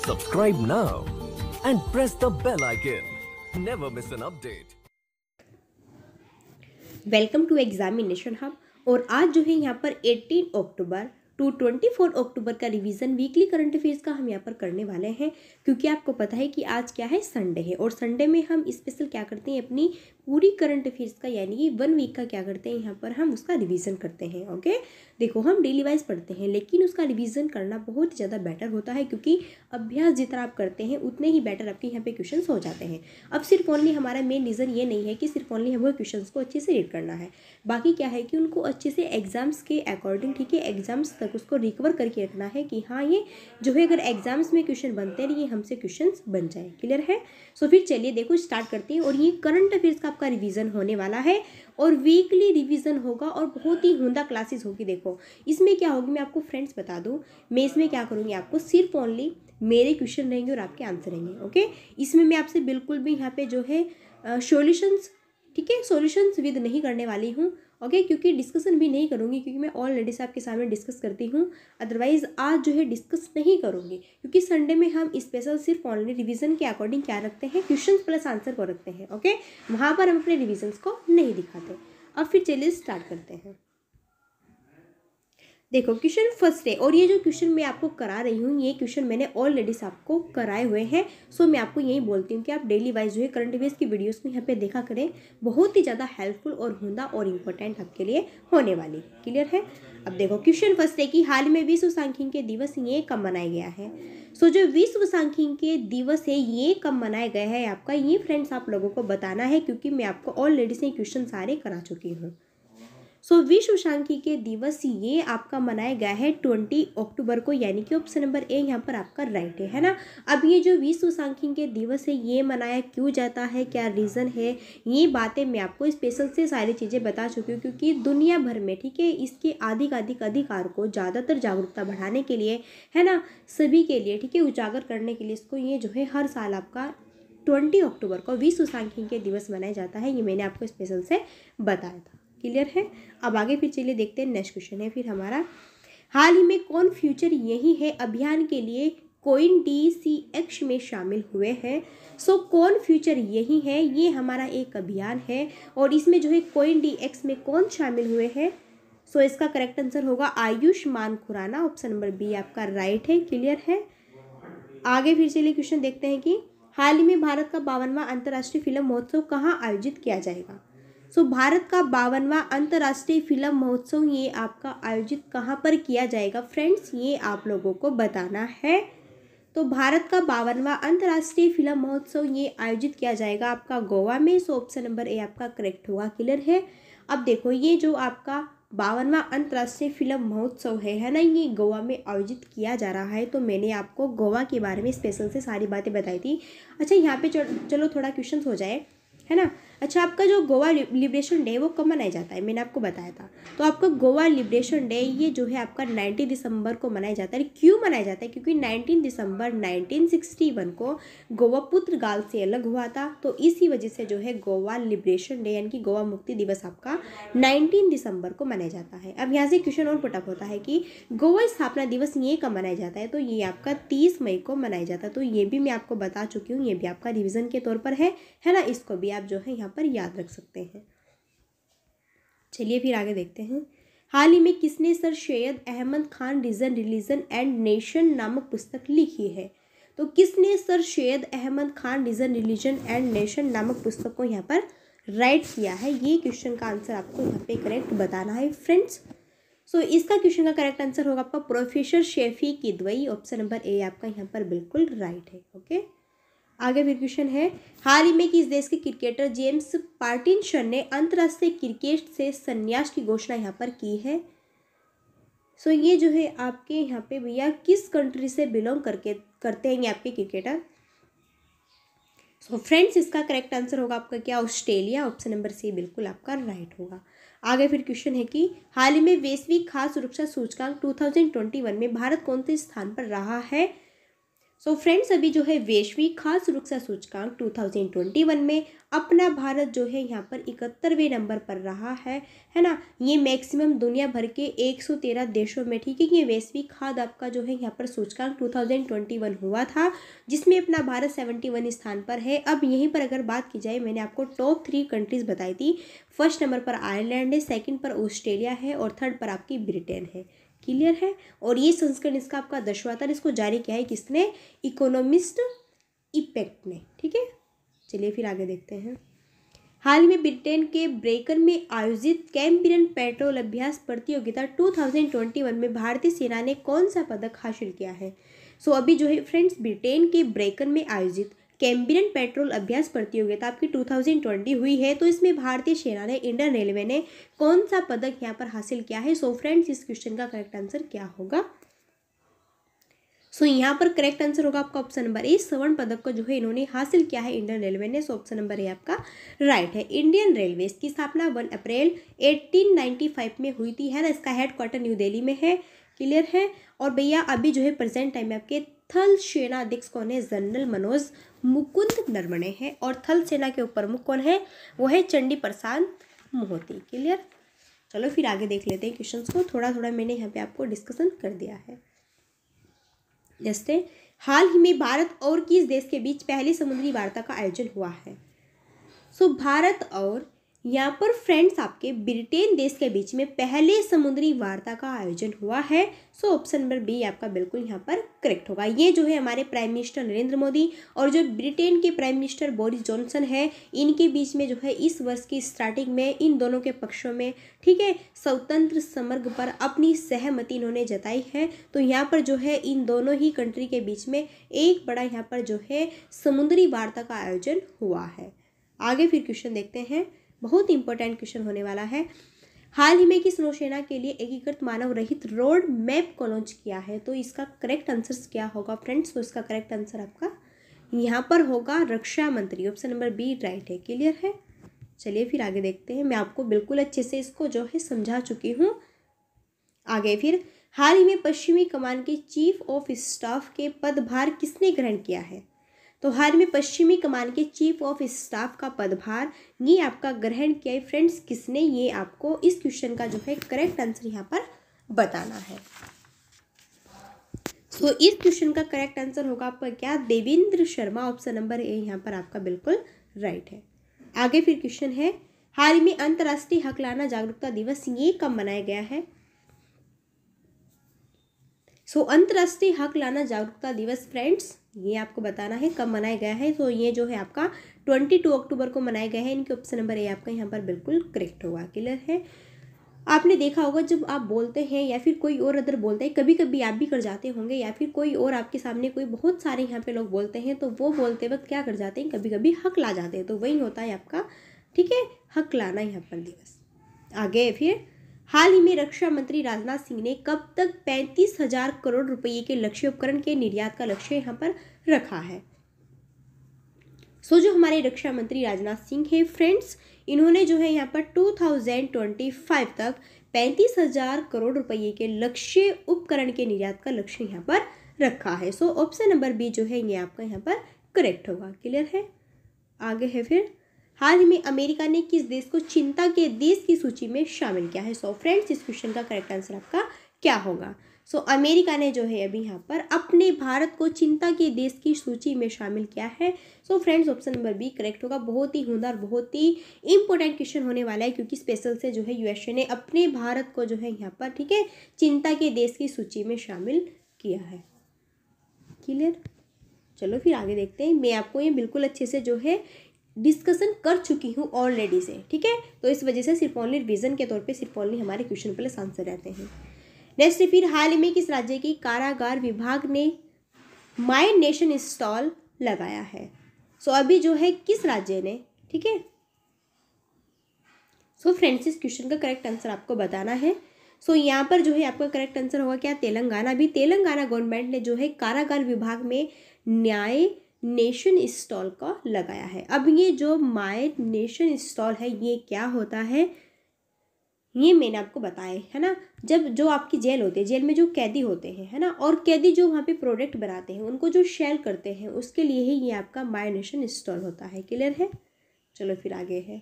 Subscribe now and press the bell icon. Never miss an update. Welcome to examination hub. और आज जो है यहाँ पर 18 अक्टूबर टू 24 अक्टूबर का रिवीजन वीकली करंट अफेयर्स का हम यहाँ पर करने वाले हैं, क्योंकि आपको पता है कि आज क्या है, संडे है। और संडे में हम स्पेशल क्या करते हैं, अपनी पूरी करंट अफेयर्स का यानी कि 1 वीक का क्या करते हैं, यहाँ पर हम उसका रिवीजन करते हैं। ओके, देखो हम डेली वाइज पढ़ते हैं, लेकिन उसका रिवीजन करना बहुत ज़्यादा बेटर होता है, क्योंकि अभ्यास जितना आप करते हैं उतने ही बेटर आपके यहाँ पे क्वेश्चंस हो जाते हैं। अब सिर्फ ओनली हमारा मेन रीज़न ये नहीं है कि सिर्फ ओनली हमें क्वेश्चंस को अच्छे से रीड करना है, बाकी क्या है कि उनको अच्छे से एग्जाम्स के अकॉर्डिंग, ठीक है, एग्जाम्स तक उसको रिकवर करके रखना है कि हाँ ये जो है अगर एग्जाम्स में क्वेश्चन बनते हैं ये हमसे क्वेश्चंस बन जाए। क्लियर है? सो फिर चलिए देखो स्टार्ट करते हैं। और ये करंट अफेयर्स का आपका रिवीजन होने वाला है और वीकली रिवीजन होगा और बहुत ही उम्दा क्लासेस होगी। देखो इसमें क्या होगी, मैं आपको फ्रेंड्स बता दूं, मैं इसमें क्या करूँगी, आपको सिर्फ ओनली मेरे क्वेश्चन रहेंगे और आपके आंसर रहेंगे। ओके, इसमें मैं आपसे बिल्कुल भी यहाँ पे जो है सॉल्यूशंस, ठीक है, सॉल्यूशंस विद नहीं करने वाली हूँ। ओके, क्योंकि डिस्कशन भी नहीं करूँगी, क्योंकि मैं ऑलरेडी से आपके सामने डिस्कस करती हूँ। अदरवाइज आज जो है डिस्कस नहीं करूँगी, क्योंकि संडे में हम स्पेशल सिर्फ ऑनली रिवीजन के अकॉर्डिंग क्या रखते हैं, क्वेश्चन प्लस आंसर को रखते हैं। ओके, वहाँ पर हम अपने रिविजन्स को नहीं दिखाते। अब फिर चलिए स्टार्ट करते हैं। देखो क्वेश्चन फर्स्ट है, और ये जो क्वेश्चन मैं आपको करा रही हूँ ये क्वेश्चन मैंने ऑलरेडी से आपको कराए हुए हैं। सो मैं आपको यही बोलती हूँ कि आप डेली वाइज जो है करंट अफेयर्स की वीडियोस को यहाँ पे देखा करें, बहुत ही ज़्यादा हेल्पफुल और उम्दा और इम्पोर्टेंट आपके लिए होने वाली। क्लियर है? अब देखो क्वेश्चन फर्स्ट है कि हाल में विश्व सांख्यिकी दिवस ये कब मनाया गया है। सो जो विश्व सांख्यिकी दिवस है ये कब मनाया गया है आपका, ये फ्रेंड्स आप लोगों को बताना है, क्योंकि मैं आपको ऑलरेडी से क्वेश्चन सारे करा चुकी हूँ। सो विश्व सांख्यिकी दिवस ये आपका मनाया गया है 20 अक्टूबर को, यानी कि ऑप्शन नंबर ए यहाँ पर आपका राइट है ना। अब ये जो विश्व सांख्यिकी दिवस है ये मनाया क्यों जाता है, क्या रीज़न है, ये बातें मैं आपको स्पेशल से सारी चीज़ें बता चुकी हूँ, क्योंकि दुनिया भर में, ठीक है, इसके अधिक अधिकार को ज़्यादातर जागरूकता बढ़ाने के लिए, है ना, सभी के लिए, ठीक है, उजागर करने के लिए इसको ये जो है हर साल आपका 20 अक्टूबर को विश्व सांख्यिकी दिवस मनाया जाता है। ये मैंने आपको स्पेशल से बताया था। क्लियर है? अब आगे फिर चलिए देखते हैं। नेक्स्ट क्वेश्चन है फिर हमारा, हाल ही में कौन फ्यूचर यही है अभियान के लिए कोइन DCX में शामिल हुए हैं। सो कौन फ्यूचर यही है, ये हमारा एक अभियान है, और इसमें जो है कोइन DX में कौन शामिल हुए हैं। सो इसका करेक्ट आंसर होगा Ayushmann Khurrana, option number B आपका राइट है। क्लियर है? आगे फिर चलिए क्वेश्चन देखते हैं कि हाल ही में भारत का 52वां अंतर्राष्ट्रीय फिल्म महोत्सव कहाँ आयोजित किया जाएगा। सो भारत का 52वां अंतर्राष्ट्रीय फिल्म महोत्सव ये आपका आयोजित कहाँ पर किया जाएगा फ्रेंड्स, ये आप लोगों को बताना है। तो भारत का 52वां अंतर्राष्ट्रीय फिल्म महोत्सव ये आयोजित किया जाएगा आपका गोवा में। सो ऑप्शन नंबर ए आपका करेक्ट होगा। क्लियर है? अब देखो ये जो आपका 52वां अंतर्राष्ट्रीय फिल्म महोत्सव है ना, ये गोवा में आयोजित किया जा रहा है। तो मैंने आपको गोवा के बारे में स्पेशल से सारी बातें बताई थी। अच्छा यहाँ पे चलो थोड़ा क्वेश्चन हो जाए, है ना। अच्छा आपका जो गोवा लिबरेशन डे वो कब मनाया जाता है, मैंने आपको बताया था। तो आपका गोवा लिबरेशन डे ये जो है आपका 19 दिसंबर को मनाया जाता है। क्यों मनाया जाता है? क्योंकि 19 दिसंबर 1961 को गोवा पुर्तगाल से अलग हुआ था। तो इसी वजह से जो है गोवा लिबरेशन डे यानी कि गोवा मुक्ति दिवस आपका 19 दिसंबर को मनाया जाता है। अब यहाँ से क्वेश्चन और पुटअप होता है कि गोवा स्थापना दिवस ये कब मनाया जाता है। तो ये आपका 30 मई को मनाया जाता है। तो ये भी मैं आपको बता चुकी हूँ, ये भी आपका रिविजन के तौर पर है ना, इसको भी आप जो है यहाँ पर याद रख सकते हैं। चलिए फिर आगे देखते हैं। हाल ही में किसने sir Syed Ahmad Khan reason religion and nation नामक पुस्तक लिखी है। तो किसने sir Syed Ahmad Khan reason religion and nation नामक पुस्तक को यहाँ पर राइट किया है, ये क्वेश्चन का आंसर आपको यहाँ पे करेक्ट बताना है फ्रेंड्स। सो इसका क्वेश्चन का करेक्ट आंसर होगा आपका professor Shafi Kidwai, option number A आपका यहाँ पर बिल्कुल राइट है। ओके, आगे फिर क्वेश्चन है, हाल ही में किस देश के क्रिकेटर जेम्स पार्टिंसन ने अंतर्राष्ट्रीय क्रिकेट से संन्यास की घोषणा यहाँ पर की है। सो ये जो है आपके यहाँ पे भैया किस कंट्री से बिलोंग करते हैं ये आपके क्रिकेटर। सो फ्रेंड्स इसका करेक्ट आंसर होगा आपका क्या, ऑस्ट्रेलिया, ऑप्शन नंबर सी बिल्कुल आपका राइट होगा। आगे फिर क्वेश्चन है कि हाल ही में वैश्विक खाद्य सुरक्षा सूचकांक 2021 में भारत कौन से स्थान पर रहा है। सो फ्रेंड्स, अभी जो है वैश्विक खाद्य सुरक्षा सूचकांक 2021 में अपना भारत जो है यहाँ पर 71वें नंबर पर रहा है ना। ये मैक्सिमम दुनिया भर के 113 देशों में, ठीक है। ये वैश्विक खाद्य आपका जो है यहाँ पर सूचकांक 2021 हुआ था, जिसमें अपना भारत 71 स्थान पर है। अब यहीं पर अगर बात की जाए, मैंने आपको टॉप 3 कंट्रीज बताई थी। फर्स्ट नंबर पर आयरलैंड है, सेकंड पर ऑस्ट्रेलिया है और थर्ड पर आपकी ब्रिटेन है। क्लियर है। और ये संस्करण इसका आपका 10वां था। इसको जारी किया है किसने? इकोनॉमिस्ट इपेक्ट ने, ठीक है। चलिए फिर आगे देखते हैं। हाल ही में ब्रिटेन के ब्रेकन में आयोजित कैम्ब्रियन पेट्रोल अभ्यास प्रतियोगिता 2021 में भारतीय सेना ने कौन सा पदक हासिल किया है? सो अभी जो है फ्रेंड्स, ब्रिटेन के ब्रेकन में आयोजित कैम्ब्रियन पेट्रोल अभ्यास प्रतियोगिता आपकी 2020 हुई है। तो इसमें भारतीय सेना ने, इंडियन रेलवे ने कौन सा पदक यहाँ पर हासिल किया है? सो फ्रेंड्स, इस क्वेश्चन का करेक्ट आंसर क्या होगा? सो यहाँ पर करेक्ट आंसर होगा आपका ऑप्शन नंबर ए, स्वर्ण पदक को जो है इन्होंने हासिल किया है इंडियन रेलवे ने। सो ऑप्शन नंबर ए आपका राइट है। इंडियन रेलवे की स्थापना 1 अप्रैल 1895 में हुई थी, है ना। इसका हेडक्वार्टर न्यू दिल्ली में है। क्लियर है। और भैया अभी जो है प्रेजेंट टाइम में आपके थल सेना अध्यक्ष कौन है? जनरल मनोज मुकुंद नरवणे हैं। और थल सेना के उप प्रमुख कौन है? वो है चंडी प्रसाद मोहती। क्लियर। चलो फिर आगे देख लेते हैं क्वेश्चंस को। थोड़ा थोड़ा मैंने यहाँ पे आपको डिस्कशन कर दिया है। जैसे हाल ही में भारत और किस देश के बीच पहली समुद्री वार्ता का आयोजन हुआ है? सो भारत और यहाँ पर फ्रेंड्स आपके ब्रिटेन देश के बीच में पहले समुद्री वार्ता का आयोजन हुआ है। सो ऑप्शन नंबर बी आपका बिल्कुल यहाँ पर करेक्ट होगा। ये जो है हमारे प्राइम मिनिस्टर नरेंद्र मोदी और जो ब्रिटेन के प्राइम मिनिस्टर बोरिस जॉनसन है, इनके बीच में जो है इस वर्ष की स्टार्टिंग में इन दोनों के पक्षों में, ठीक है, स्वतंत्र समग्र पर अपनी सहमति इन्होंने जताई है। तो यहाँ पर जो है इन दोनों ही कंट्री के बीच में एक बड़ा यहाँ पर जो है समुद्री वार्ता का आयोजन हुआ है। आगे फिर क्वेश्चन देखते हैं। बहुत इंपॉर्टेंट क्वेश्चन होने वाला है। हाल ही में किस नौसेना के लिए एकीकृत मानव रहित रोड मैप को लॉन्च किया है? तो इसका करेक्ट आंसर क्या होगा फ्रेंड्स? तो इसका करेक्ट आंसर आपका यहाँ पर होगा रक्षा मंत्री। ऑप्शन नंबर बी राइट है। क्लियर है। चलिए फिर आगे देखते हैं। मैं आपको बिल्कुल अच्छे से इसको जो है समझा चुकी हूँ। आगे फिर हाल ही में पश्चिमी कमान के चीफ ऑफ स्टाफ के पदभार किसने ग्रहण किया है? तो हाल में पश्चिमी कमान के चीफ ऑफ स्टाफ का पदभार ये आपका ग्रहण किया है फ्रेंड्स किसने? ये आपको इस क्वेश्चन का जो है करेक्ट आंसर यहाँ पर बताना है। तो इस क्वेश्चन का करेक्ट आंसर होगा आपका क्या? Devendra Sharma. Option number A यहाँ पर आपका बिल्कुल राइट है। आगे फिर क्वेश्चन है, हाल ही में अंतर्राष्ट्रीय हकलाना जागरूकता दिवस ये कब मनाया गया है? सो अंतर्राष्ट्रीय हकलाना जागरूकता दिवस फ्रेंड्स ये आपको बताना है कब मनाया गया है। तो ये जो है आपका 22 अक्टूबर को मनाया गया है। इनके ऑप्शन नंबर ए आपका यहाँ पर बिल्कुल करेक्ट होगा। क्लियर है। आपने देखा होगा जब आप बोलते हैं या फिर कोई और अदर बोलते हैं, कभी कभी आप भी कर जाते होंगे या फिर कोई और आपके सामने कोई बहुत सारे यहाँ पे लोग बोलते हैं, तो वो बोलते वक्त क्या कर जाते हैं, कभी कभी हक ला जाते हैं। तो वही होता है आपका, ठीक है, हक लाना यहाँ पर दिवस। आगे फिर हाल ही में रक्षा मंत्री राजनाथ सिंह ने कब तक 35,000 करोड़ रुपये के लक्ष्य उपकरण के निर्यात का लक्ष्य यहाँ पर रखा है? सो जो हमारे रक्षा मंत्री राजनाथ सिंह है फ्रेंड्स, इन्होंने जो है यहाँ पर 2025 तक 35,000 करोड़ रुपये के लक्ष्य उपकरण के निर्यात का लक्ष्य यहाँ पर रखा है। सो ऑप्शन नंबर बी जो है ये आपका यहाँ पर करेक्ट होगा। क्लियर है। आगे है फिर हाल ही में अमेरिका ने किस देश को चिंता के देश की सूची में शामिल किया है? सो फ्रेंड्स इस क्वेश्चन का करेक्ट आंसर आपका क्या होगा? सो अमेरिका ने जो है अभी यहाँ पर अपने भारत को चिंता के देश की सूची में शामिल किया है। So friends option number B correct होगा। बहुत ही हुनर, बहुत ही इंपॉर्टेंट क्वेश्चन होने वाला है, क्योंकि स्पेशल से जो है यूएसए ने अपने भारत को जो है यहाँ पर, ठीक है, चिंता के देश की सूची में शामिल किया है। क्लियर। चलो फिर आगे देखते हैं। मैं आपको ये बिल्कुल अच्छे से जो है डिस्कशन कर चुकी हूँ ऑलरेडी से, ठीक है। तो इस वजह से सिर्फ ओनली रिवीजन के तौर पे सिर्फ ओनली हमारे क्वेश्चन प्लस आंसर रहते हैं। नेक्स्ट फिर हाल ही में किस राज्य की कारागार विभाग ने माय नेशन स्टॉल लगाया है? सो अभी जो है किस राज्य ने, ठीक है। सो फ्रेंड्स इस क्वेश्चन का करेक्ट आंसर आपको बताना है। सो यहाँ पर जो है आपका करेक्ट आंसर होगा क्या? तेलंगाना। भी तेलंगाना गवर्नमेंट ने जो है कारागार विभाग में न्याय नेशन स्टॉल का लगाया है। अब ये जो माय नेशन स्टॉल है ये क्या होता है? ये मैंने आपको बताया है ना। जब जो आपकी जेल होती है, जेल में जो कैदी होते हैं है ना, और कैदी जो वहाँ पे प्रोडक्ट बनाते हैं उनको जो सेल करते हैं, उसके लिए ही ये आपका माय नेशन इंस्टॉल होता है। क्लियर है? चलो फिर आगे है,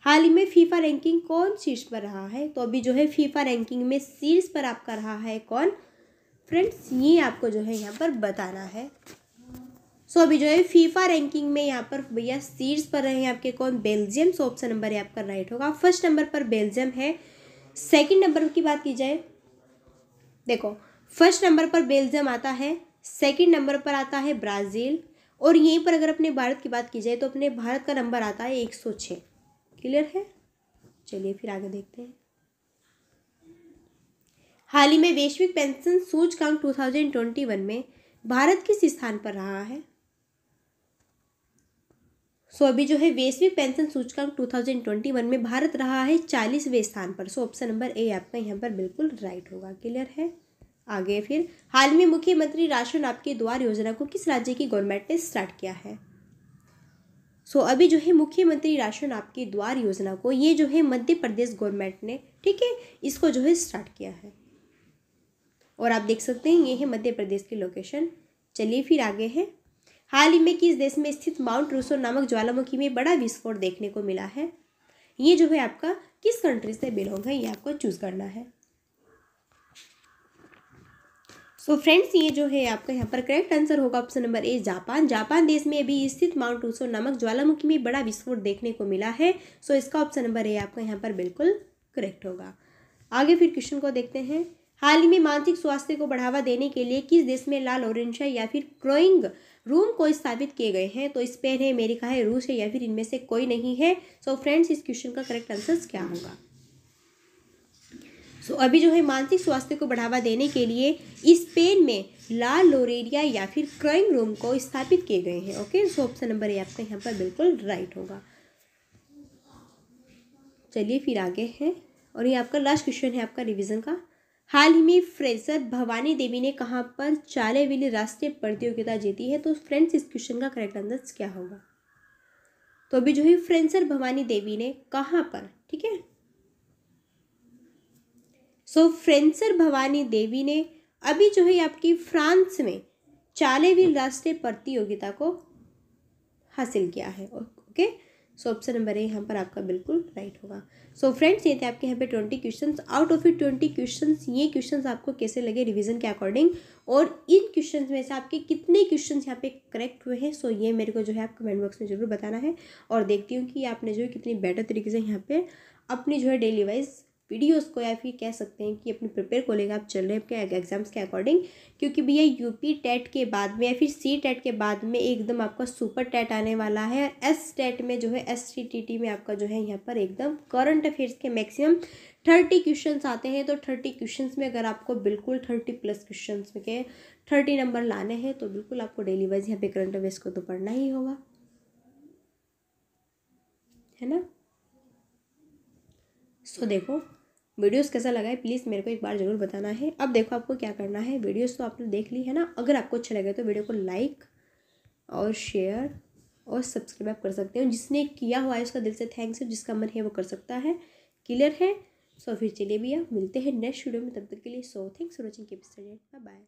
हाल ही में फीफा रैंकिंग कौन शीर्ष पर रहा है? तो अभी जो है फीफा रैंकिंग में शीर्ष पर आपका रहा है कौन फ्रेंड्स? ये आपको जो है यहाँ पर बताना है। सो अभी जो है फीफा रैंकिंग में यहाँ पर भैया शीर्ष पर रहे हैं आपके कौन? बेल्जियम। सो ऑप्शन नंबर है आपका राइट होगा। फर्स्ट नंबर पर बेल्जियम है। सेकंड नंबर की बात की जाए, देखो फर्स्ट नंबर पर बेल्जियम आता है, सेकंड नंबर पर आता है ब्राज़ील, और यहीं पर अगर अपने भारत की बात की जाए तो अपने भारत का नंबर आता है 106। क्लियर है? चलिए फिर आगे देखते हैं। हाल ही में वैश्विक पेंशन सूचकांक 2021 में भारत किस स्थान पर रहा है? सो अभी जो है वैश्विक पेंशन सूचकांक 2021 में भारत रहा है 40वें स्थान पर। सो ऑप्शन नंबर ए आपका यहाँ पर बिल्कुल राइट होगा। क्लियर है? आगे फिर, हाल में मुख्यमंत्री राशन आपके द्वार योजना को किस राज्य की गवर्नमेंट ने स्टार्ट किया है? सो अभी जो है मुख्यमंत्री राशन आपके द्वार योजना को ये जो है मध्य प्रदेश गवर्नमेंट ने, ठीक है, इसको जो है स्टार्ट किया है, और आप देख सकते हैं ये है मध्य प्रदेश की लोकेशन। चलिए फिर आगे है, हाल ही में किस देश में स्थित माउंट रूसो नामक ज्वालामुखी में बड़ा विस्फोट देखने को मिला है? ये जो है आपका किस कंट्री से बिलोंग है, ये आपको चूज करना है। सो फ्रेंड्स ये जो है आपका यहाँ पर करेक्ट आंसर होगा option number A, Japan. Japan देश में अभी स्थित माउंट रूसो नामक ज्वालामुखी में बड़ा विस्फोट देखने को मिला है। सो इसका ऑप्शन नंबर ए आपका यहाँ पर बिल्कुल करेक्ट होगा। आगे फिर क्वेश्चन को देखते हैं, हाल ही में मानसिक स्वास्थ्य को बढ़ावा देने के लिए किस देश में ला लोरेंसा या फिर क्रोइंग रूम को स्थापित किए गए हैं? तो स्पेन है, अमेरिका है, रूस है, या फिर इनमें से कोई नहीं है। सो फ्रेंड्स इस क्वेश्चन का करेक्ट आंसर क्या होगा? सो अभी जो है मानसिक स्वास्थ्य को बढ़ावा देने के लिए स्पेन में ला लोरेरिया या फिर क्रोइंग रूम को स्थापित किए गए हैं। Okay, so option number A आपका यहाँ पर बिल्कुल राइट होगा। चलिए फिर आगे है, और ये आपका लास्ट क्वेश्चन है आपका रिवीजन का, हाल ही में फ्रेजर भवानी देवी ने कहाँ पर चालेविली राष्ट्रीय प्रतियोगिता जीती है? तो फ्रेंड्स इस क्वेश्चन का करेक्ट आंसर क्या होगा? तो अभी जो है फ्रेंसर भवानी देवी ने कहाँ पर, ठीक है, सो फ्रेंसर भवानी देवी ने अभी जो है आपकी फ्रांस में चालेविल राष्ट्रीय प्रतियोगिता को हासिल किया है। Okay, so option number A यहाँ पर आपका बिल्कुल राइट होगा। सो फ्रेंड्स ये थे आपके यहाँ पे 20 questions. Out of it 20 questions, ये क्वेश्चंस आपको कैसे लगे रिवीजन के अकॉर्डिंग, और इन क्वेश्चंस में से आपके कितने क्वेश्चंस यहाँ पे करेक्ट हुए हैं, सो ये मेरे को जो है आप कमेंट बॉक्स में जरूर बताना है। और देखती हूँ कि आपने जो है कितनी बेटर तरीके से यहाँ पे अपनी जो है डेली वाइज वीडियोस को, या फिर कह सकते हैं कि अपने प्रिपेयर को लेकर आप चल रहे हैं आपके एग्जाम्स के अकॉर्डिंग। क्योंकि भैया यूपी टेट के बाद में या फिर सी टेट के बाद में एकदम आपका सुपर टेट आने वाला है। एस टेट में जो है STTT में आपका जो है यहाँ पर एकदम करंट अफेयर्स के मैक्सिमम 30 क्वेश्चंस आते हैं। तो 30 क्वेश्चंस में अगर आपको बिल्कुल 30+ क्वेश्चंस में के 30 नंबर लाने हैं तो बिल्कुल आपको डेली वाइज यहाँ पे करंट अफेयर्स को तो पढ़ना ही होगा, है ना। सो देखो वीडियोस कैसा लगा है प्लीज़ मेरे को एक बार ज़रूर बताना है। अब देखो आपको क्या करना है, वीडियोस तो आपने देख ली है ना, अगर आपको अच्छा लगे तो वीडियो को लाइक और शेयर और सब्सक्राइब कर सकते हो। जिसने किया हुआ है उसका दिल से थैंक्स है, जिसका मन है वो कर सकता है। क्लियर है? सो फिर चलिए भैया मिलते हैं नेक्स्ट वीडियो में, तब तक के लिए so thanks for watching, keep studying, bye bye.